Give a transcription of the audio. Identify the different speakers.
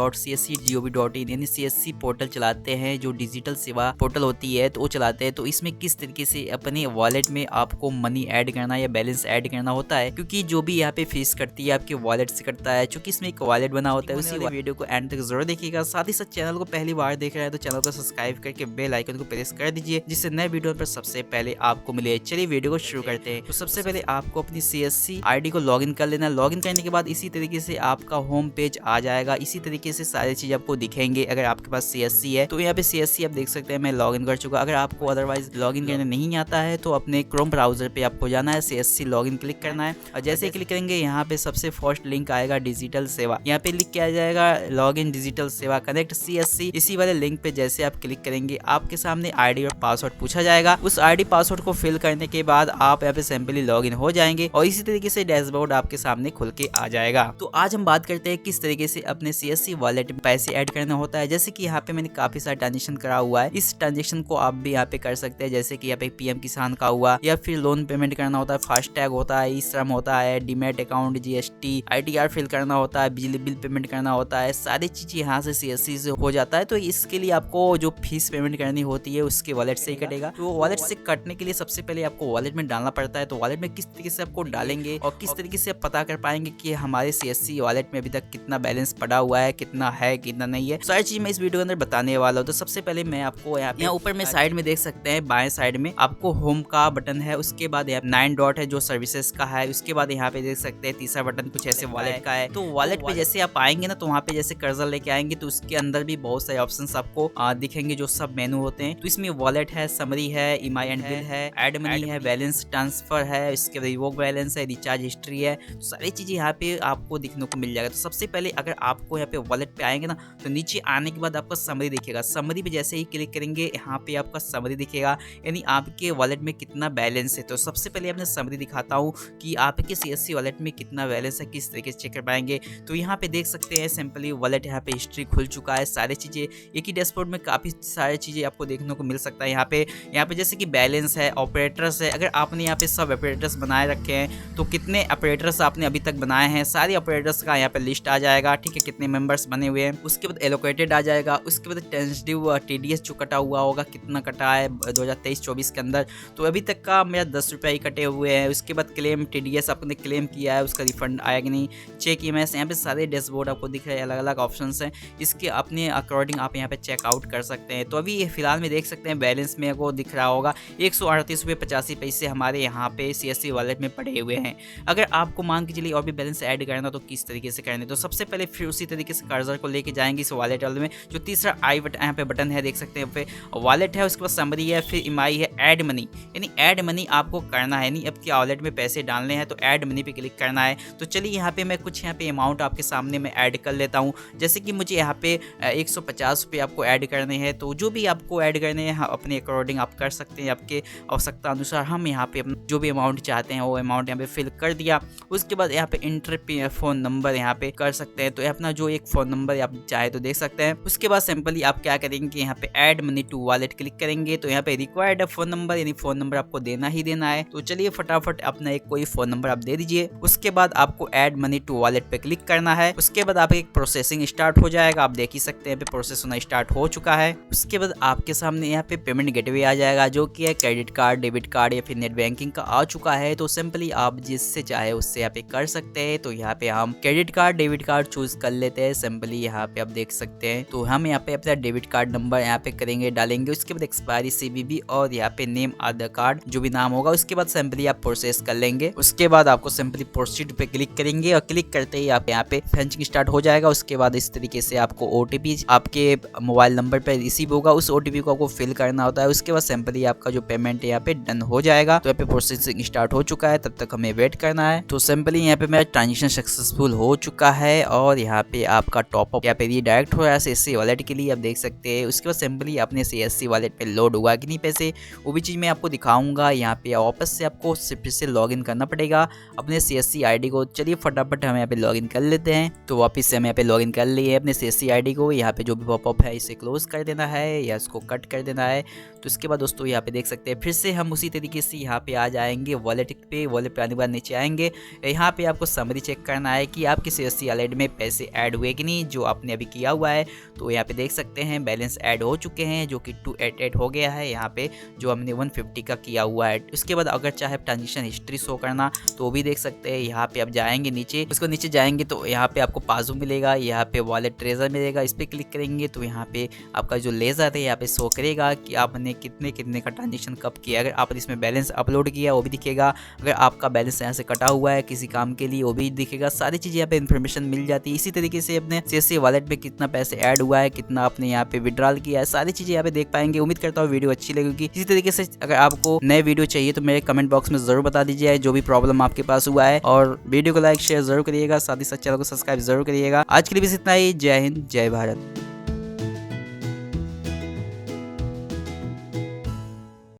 Speaker 1: .csc.gov.in यानी CSC portal चलाते हैं, जो डिजिटल सेवा पोर्टल होती है तो वो चलाते हैं। तो इसमें किस तरीके से अपने वॉलेट में आपको मनी ऐड करना या बैलेंस ऐड करना होता है, क्योंकि जो भी यहाँ पे फीस कटती है आपके वॉलेट से कटता है, क्योंकि इसमें एक वॉलेट बना होता है। उसी वीडियो को एंड तक जरूर देखिएगा। साथ ही साथ चैनल को पहली बार देख रहे हैं तो चैनल को सब्सक्राइब करके बेल आइकन को प्रेस कर दीजिए, जिससे नए वीडियो पर सबसे पहले आपको मिले। चलिए वीडियो को शुरू करते हैं। तो सबसे पहले आपको अपनी CSC आईडी को लॉगिन कर लेना। लॉगिन करने के बाद इसी तरीके से आपका होम पेज आ जाएगा। इसी तरीके से सारी चीज आपको दिखेंगे अगर आपके पास CSC है। तो यहाँ पे CSC आप देख सकते हैं मैं लॉगिन कर चुका। अगर आपको अदरवाइज लॉगिन करने नहीं आता है तो अपने क्रोम ब्राउजर पे आपको जाना है, CSC लॉगिन क्लिक करना है, और जैसे ही क्लिक करेंगे यहाँ पे सबसे फर्स्ट लिंक आएगा डिजिटल सेवा। यहाँ पे लिख के आ जाएगा लॉगिन डिजिटल सेवा कनेक्ट CSC। इसी वाले लिंक पे जैसे आप क्लिक करेंगे आपके सामने आईडी और पासवर्ड पूछा जाएगा। उस आईडी पासवर्ड को फिल करने के बाद आप यहाँ पे सिंपली लॉगिन हो जाएंगे और इसी तरीके से डैशबोर्ड आपके सामने खुल के आ जाएगा। तो आज हम बात करते हैं किस तरीके से अपने CSC वॉलेट में पैसे ऐड करना होता है। जैसे कि यहाँ पे मैंने काफी सारा ट्रांजेक्शन करा हुआ है, इस ट्रांजेक्शन को आप भी यहाँ पे कर सकते हैं। जैसे कि यहाँ पे PM किसान का हुआ, या फिर लोन पेमेंट करना होता है, फास्टैग होता है, ई श्रम होता है, demat account, GST, ITR fill करना होता है, बिजली बिल पेमेंट करना होता है, सारी चीज यहाँ से CSC से हो जाता है। तो इसके लिए आपको जो फीस पेमेंट करनी होती है उसके वॉलेट से ही कटेगा। तो वॉलेट से कटने के लिए सबसे पहले आपको वॉलेट में डालना पड़ता है। तो वॉलेट में किस तरीके से आपको डालेंगे और किस तरीके से आप पता कर पाएंगे कि हमारे CSC वॉलेट में अभी तक कितना बैलेंस पड़ा हुआ है, कितना है, कितना नहीं है, सारी चीज मैं इस वीडियो के अंदर बताने वाला हूँ। तो सबसे पहले मैं आपको यहाँ ऊपर में साइड में देख सकते हैं, बाएं साइड में आपको होम का बटन है, उसके बाद यहाँ 9 डॉट है जो सर्विसेज का है, उसके बाद यहाँ पे देख सकते हैं तीसरा बटन कुछ ऐसे वॉलेट का है। तो वॉलेट पे जैसे आप आएंगे ना तो वहाँ पे जैसे कर्सर लेके आएंगे तो उसके अंदर भी बहुत सारे ऑप्शंस आपको दिखेंगे जो सब मेनू होते हैं। तो इसमें वॉलेट है, समरी है, EMI एंड बिल है, एड मनी है, बैलेंस ट्रांसफर है, इसके बाद रिवोक बैलेंस है, रिचार्ज हिस्ट्री है, तो सारी चीजें यहाँ पे आपको दिखने को मिल जाएगा। तो सबसे पहले अगर आपको यहाँ पे वॉलेट पे आएंगे ना तो नीचे आने के बाद आपका समरी दिखेगा। समरी पे जैसे ही क्लिक करेंगे यहाँ पे आपका समरी दिखेगा, यानी आपके वॉलेट में कितना बैलेंस है। तो सबसे पहले अपने समरी दिखाता हूँ कि आपके CSC वॉलेट में कितना बैलेंस है, किस तरीके से चेक कर पाएंगे। तो यहाँ पे देख सकते हैं सिंपली वॉलेट यहाँ पे हिस्ट्री खुल चुका है, सारी चीजें एक ही डैशबोर्ड में काफी सारी चीजें आपको देखने को मिल सकता है। यहाँ पे जैसे कि बैलेंस है, ऑपरेटर्स है, अगर आपने यहाँ पे सब ऑपरेटर्स बनाए रखे हैं तो कितने ऑपरेटर्स आपने अभी तक बनाए हैं, सारे ऑपरेटर्स का यहाँ पे लिस्ट आ जाएगा। ठीक है, कितने मेंबर्स बने हुए हैं, उसके बाद एलोकेटेड आ जाएगा, उसके बाद टेंटेटिव TDS जो कटा हुआ होगा कितना कटा है 2023-24 के अंदर। तो अभी तक का मेरा 10 रुपये ही कटे हुए हैं। उसके बाद क्लेम TDS आपने क्लेम किया है, उसका रिफंड आया कि नहीं, चेक EMS, यहाँ पे सारे डैशबोर्ड आपको दिख रहे हैं, अलग अलग ऑप्शन हैं, इसके अपने अकॉर्डिंग आप यहाँ पे चेकआउट कर सकते हैं। तो अभी फिलहाल में देख सकते हैं बैलेंस में को दिख रहा होगा 138.85 हमारे यहाँ पे CSC वॉलेट में पड़े हुए हैं। अगर आपको मान के चलिए और भी बैलेंस ऐड करना तो किस तरीके से करना है, तो सबसे पहले फिर उसी तरीके से कर्सर को लेके जाएंगे इस वॉलेट वाले में, जो तीसरा आई बटन यहाँ पे बटन है देख सकते हैं, पे वॉलेट है, उसके बाद समरी है, फिर EMI है, ऐड मनी, यानी ऐड मनी आपको करना है, नहीं आपके वॉलेट में पैसे डालने हैं तो ऐड मनी पे क्लिक करना है। तो चलिए यहाँ पे मैं कुछ यहाँ पे अमाउंट आपके सामने मैं ऐड कर लेता हूँ। जैसे कि मुझे यहाँ पे 150 रुपये आपको ऐड करने हैं, तो जो भी आपको ऐड करने हैं अपने अकॉर्डिंग आप कर सकते हैं, आपके आवश्यकता अनुसार। हम यहाँ पे जो भी अमाउंट चाहते हैं वो अमाउंट यहाँ पे फिल कर दिया। उसके बाद यहाँ पे इंटर फ़ोन नंबर यहाँ पे कर सकते हैं, तो अपना जो एक फ़ोन नंबर आप चाहे तो देख सकते हैं। उसके बाद सिंपली आप क्या करेंगे, यहाँ पे add money to wallet click करेंगे, तो यहाँ पे रिक्वायर्ड फ़ोन नंबर, यानी फ़ोन नंबर आपको देना ही देना है। तो चलिए फटाफट अपना एक कोई फ़ोन नंबर आप दे दीजिए। उसके बाद आपको ऐड मनी टू वॉलेट पे क्लिक करना है। उसके बाद आपकी एक प्रोसेसिंग स्टार्ट हो जाएगा, आप देख ही सकते हैं पे प्रोसेस होना स्टार्ट हो चुका है। उसके बाद आपके सामने यहाँ पे पेमेंट गेटवे आ जाएगा, जो कि है क्रेडिट कार्ड, डेबिट कार्ड या फिर नेट बैंकिंग का आ चुका है। तो सिंपली आप जिससे चाहे उससे यहाँ पे कर सकते हैं। तो यहाँ पे हम credit card, debit card choose कर लेते हैं। सिंपली यहाँ पे आप देख सकते हैं, तो हम यहाँ पे अपना डेबिट कार्ड नंबर यहाँ पे करेंगे, डालेंगे। उसके बाद एक्सपायरी CVV और यहाँ पे नेम आधार कार्ड जो भी नाम होगा, उसके बाद सिंपली आप प्रोसेस कर लेंगे। उसके बाद आपको सिंपली प्रोसीड पे क्लिक करेंगे और क्लिक करते ही आप यहाँ पे फेंचिंग स्टार्ट हो जाएगा। उसके बाद इस तरीके से आपको OTP आपके मोबाइल नंबर पे रिसीव होगा, उस OTP को आपको फिल करना होता है। उसके बाद सिंपली आपका जो पेमेंट है यहाँ पे डन हो जाएगा। तो यहाँ पे प्रोसेसिंग स्टार्ट हो चुका है, तब तक हमें वेट करना है। तो सिंपली यहाँ पे मेरा ट्रांजेक्शन सक्सेसफुल हो चुका है और यहाँ पे आपका टॉपअप यहाँ पे रिडायरेक्ट हो रहा है CSC वॉलेट के लिए, आप देख सकते हैं। उसके बाद सिंपली अपने CSC वॉलेट पे लोड हुआ कि नहीं पैसे, वो भी चीज़ मैं आपको दिखाऊंगा। यहाँ पे वापस से आपको फिर से लॉगिन करना पड़ेगा अपने CSC ID को। चलिए फटाफट हम यहाँ पे लॉगिन कर लेते हैं। तो वापस से हम यहाँ पे लॉगिन कर लिए अपने CSC ID को। यहाँ पे जो भी पॉपअप है इसे क्लोज कर देना है या इसको कट कर देना है। तो इसके बाद दोस्तों यहाँ पे देख सकते हैं, फिर से हम उसी तरीके से यहाँ पे आ जाएंगे वॉलेट पे। वॉलेट पे आने के बाद नीचे आएंगे, यहाँ पे आपको समरी चेक करना है कि आपके CSC वॉलेट में पैसे ऐड हुए कि मनी जो आपने अभी किया हुआ है। तो यहाँ पे देख सकते हैं बैलेंस ऐड हो चुके हैं जो कि 288 हो गया है यहाँ पे जो हमने 150 का किया हुआ है। उसके बाद अगर चाहे ट्रांजेक्शन हिस्ट्री शो करना तो भी देख सकते हैं। यहाँ पे आप जाएंगे नीचे, उसको नीचे जाएंगे तो यहाँ पे आपको पासबुक मिलेगा, यहाँ पे वॉलेट ट्रेजर मिलेगा। इस पर क्लिक करेंगे तो यहाँ पे आपका जो लेजर है यहाँ पे शो करेगा कि आपने कितने कितने का ट्रांजेक्शन कब किया। अगर आपने इसमें बैलेंस अपलोड किया वो भी दिखेगा, अगर आपका बैलेंस यहाँ से कटा हुआ है किसी काम के लिए वो भी दिखेगा। सारी चीज़ें यहाँ पे इन्फॉर्मेशन मिल जाती है। इसी तरीके से अपने CSC वॉलेट में कितना पैसे ऐड हुआ है, कितना आपने यहाँ पे विड्रॉल किया है, सारी चीज़ें यहाँ पे देख पाएंगे। उम्मीद करता हूँ वीडियो अच्छी लगेगी। इसी तरीके से अगर आपको नए वीडियो चाहिए तो मेरे कमेंट बॉक्स में जरूर बता दीजिए जो भी प्रॉब्लम आपके पास हुआ है, और वीडियो को लाइक शेयर जरूर करिएगा, साथ ही साथ चैनल को सब्सक्राइब जरूर करिएगा। आज के लिए बस इतना ही। जय हिंद, जय भारत।